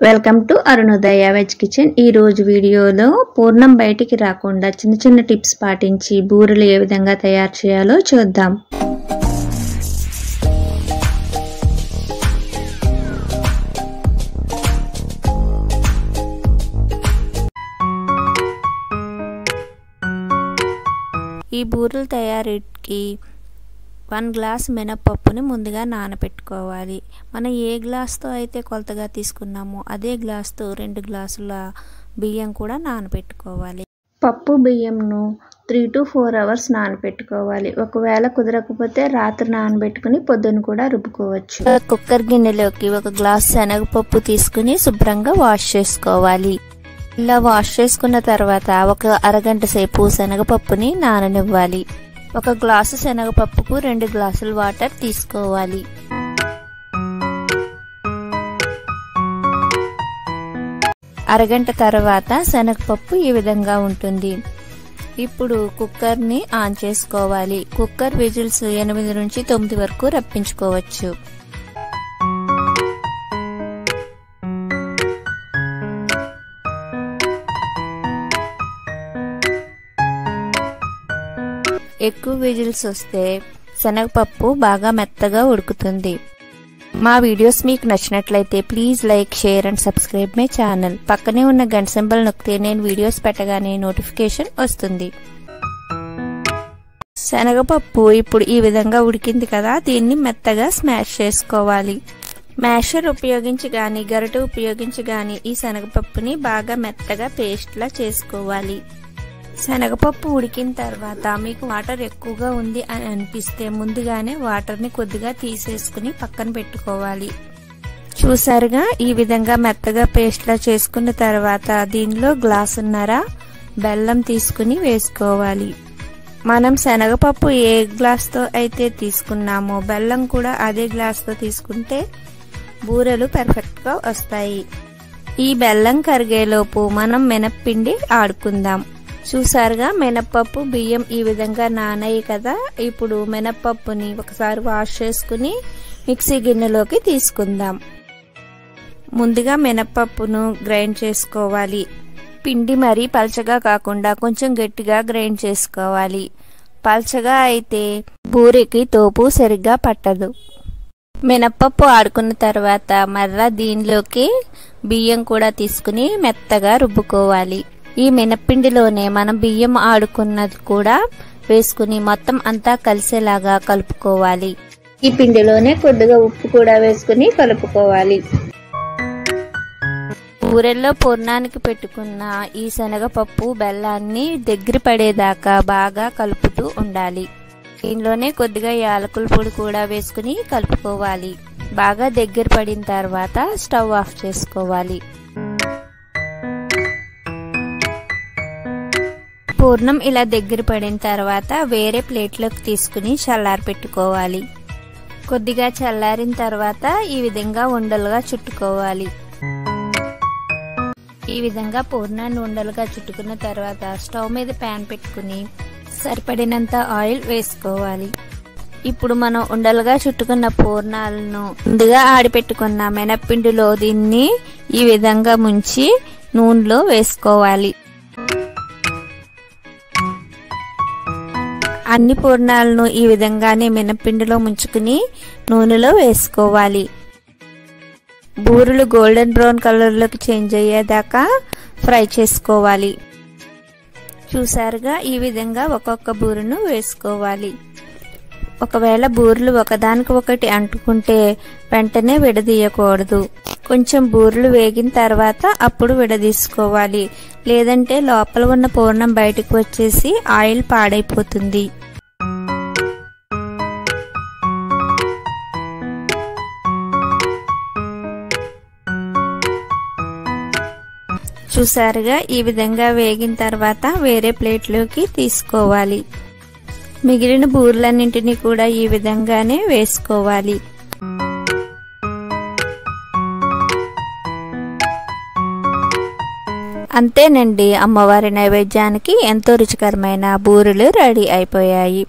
Welcome to Arunodaya veg kitchen. ఈ రోజు వీడియోలో పూర్ణం బయటికి రాకుండా చిన్న చిన్న టిప్స్ పాటించి బూరెలు ఏ విధంగా తయారు చేయాలో చూద్దాం। ఈ బూరెల తయారీకి 1 గ్లాస్ మినపప్పుని ముందుగా నానబెట్టుకోవాలి। మనం ఏ గ్లాస్ తో అయితే కొలతగా తీసుకున్నామో అదే గ్లాస్ తో 2 గ్లాసుల బియ్యం కూడా నానబెట్టుకోవాలి। పప్పు బియ్యంను 3 to 4 అవర్స్ నానబెట్టుకోవాలి। ఒకవేళ కుదరకపోతే రాత్రి నానబెట్టుకుని పొద్దున కూడా రుబ్బుకోవచ్చు। కుక్కర్ గిన్నెలోకి 1 గ్లాస్ శనగపప్పు తీసుకుని శుభ్రంగా వాష్ చేసుకోవాలి। ఇలా వాష్ చేసుకున్న తర్వాత ఒక అరగంట సేపు శనగపప్పుని నాననివ్వాలి। 1 గ్లాసు శనగపప్పుకు 2 గ్లాసుల వాటర్ తీసుకోవాలి। అరగంట తర్వాత శనగపప్పు ఈ విధంగా ఉంటుంది। ఇప్పుడు కుక్కర్ ని ఆన్ చేసుకోవాలి। కుక్కర్ విజిల్స్ 8 నుంచి 9 వరకు రప్పించుకోవచ్చు। ఎక్కువ విజిల్స్ వస్తే శనగపప్పు బాగా మెత్తగా ఉడుకుతుంది। మా వీడియోస్ మీకు నచ్చినట్లయితే please like, share and subscribe my channel. పక్కనే ఉన్న గంట సింబల్ నొక్కితే నేను వీడియోస్ పెట్టగానే నోటిఫికేషన్ వస్తుంది। శనగపప్పు ఇప్పుడు ఈ విధంగా ఉడికింది కదా, దీన్ని మెత్తగా స్మాష్ చేసుకోవాలి। మ్యాషర్ ఉపయోగించి గాని గరిటె ఉపయోగించి గాని ఈ శనగపప్పుని బాగా మెత్తగా పేస్ట్ లా చేసుకోవాలి। శనగపప్పు ఉడికిన తర్వాత మీకు వాటర్ ఎక్కువగా ఉంది అని అనిపిస్తే ముందుగానే వాటర్ ని కొద్దిగా తీసేసుకుని పక్కన పెట్టుకోవాలి। చూసారుగా ఈ విధంగా మెత్తగా పేస్ట్ లా చేసుకున్న తర్వాత దీనిలో గ్లాసున్నర బెల్లం తీసుకుని వేసుకోవాలి। మనం శనగపప్పు ఏ గ్లాస్ తో అయితే తీసుకున్నామో బెల్లం కూడా అదే గ్లాస్ తో తీసుకుంటే బూరెలు పర్ఫెక్ట్ గా వస్తాయి। ఈ బెల్లం కరిగేలోపు మనం మినప్పిండి ఆడుకుందాం। చూసారుగా మినపప్పు బియ్యం ఈ విధంగా నానాయి కదా, ఇప్పుడు మినపప్పుని ఒకసారి వాష్ చేసుకుని మిక్సీ గిన్నెలోకి తీసుకుందాం। ముందుగా మినపప్పును గ్రైండ్ చేసుకోవాలి। పిండి మరీ పల్చగా కాకుండా కొంచెం గట్టిగా గ్రైండ్ చేసుకోవాలి। పల్చగా అయితే బూరెకి తోపు సరిగ్గా పట్టదు। మినపప్పు ఆడుకున్న తర్వాత మరలా దీనిలోకి బియ్యం కూడా తీసుకుని మెత్తగా రుబ్బుకోవాలి। ఈ మినప్పిండిలోనే మనం బియ్యం ఆడుకున్నది కూడా వేసుకుని మొత్తం అంతా కలిసేలాగా కలుపుకోవాలి। ఈ పిండిలోనే కొద్దిగా ఉప్పు కూడా వేసుకుని కలుపుకోవాలి। బూరెల్లో పూర్ణానికి పెట్టుకున్న ఈ శనగపప్పు బెల్లాన్ని దగ్గర పడేదాకా బాగా కలుపుతూ ఉండాలి। దీనిలోనే కొద్దిగా యాలకుల పొడి కూడా వేసుకుని కలుపుకోవాలి। బాగా దగ్గర పడిన తర్వాత స్టవ్ ఆఫ్ చేసుకోవాలి। పూర్ణం ఇలా దగ్గర పడిన తర్వాత వేరే ప్లేట్లోకి తీసుకుని చల్లారి పెట్టుకోవాలి। కొద్దిగా చల్లారిన తర్వాత ఈ విధంగా ఉండలుగా చుట్టుకోవాలి। ఈ విధంగా పూర్ణాన్ని ఉండలుగా చుట్టుకున్న తర్వాత స్టవ్ మీద ప్యాన్ పెట్టుకుని సరిపడినంత ఆయిల్ వేసుకోవాలి। ఇప్పుడు మనం ఉండలుగా చుట్టుకున్న పూర్ణాలను ముందుగా ఆడిపెట్టుకున్న మినప్పిండిలో దీన్ని ఈ విధంగా ముంచి నూనెలో వేసుకోవాలి। అన్ని పూర్ణాలను ఈ విధంగానే మినప్పిండిలో ముంచుకుని నూనెలో వేసుకోవాలి। బూరెలు గోల్డెన్ బ్రౌన్ కలర్ లోకి చేంజ్ అయ్యేదాకా ఫ్రై చేసుకోవాలి। చూసారుగా ఈ విధంగా ఒక్కొక్క బూరెను వేసుకోవాలి। ఒకవేళ బూరెలు ఒకదానికి ఒకటి అంటుకుంటే వెంటనే విడదీయకూడదు। కొంచెం బూరెలు వేగిన తర్వాత అప్పుడు విడదీసుకోవాలి, లేదంటే లోపల ఉన్న పూర్ణం బయటకు వచ్చేసి ఆయిల్ పాడైపోతుంది। చూసారుగా ఈ విధంగా వేగిన తర్వాత వేరే ప్లేట్లోకి తీసుకోవాలి। మిగిలిన బూరెలన్నింటినీ కూడా ఈ విధంగానే వేసుకోవాలి। అంతేనండి, అమ్మవారి నైవేద్యానికి ఎంతో రుచికరమైన బూరెలు రెడీ అయిపోయాయి।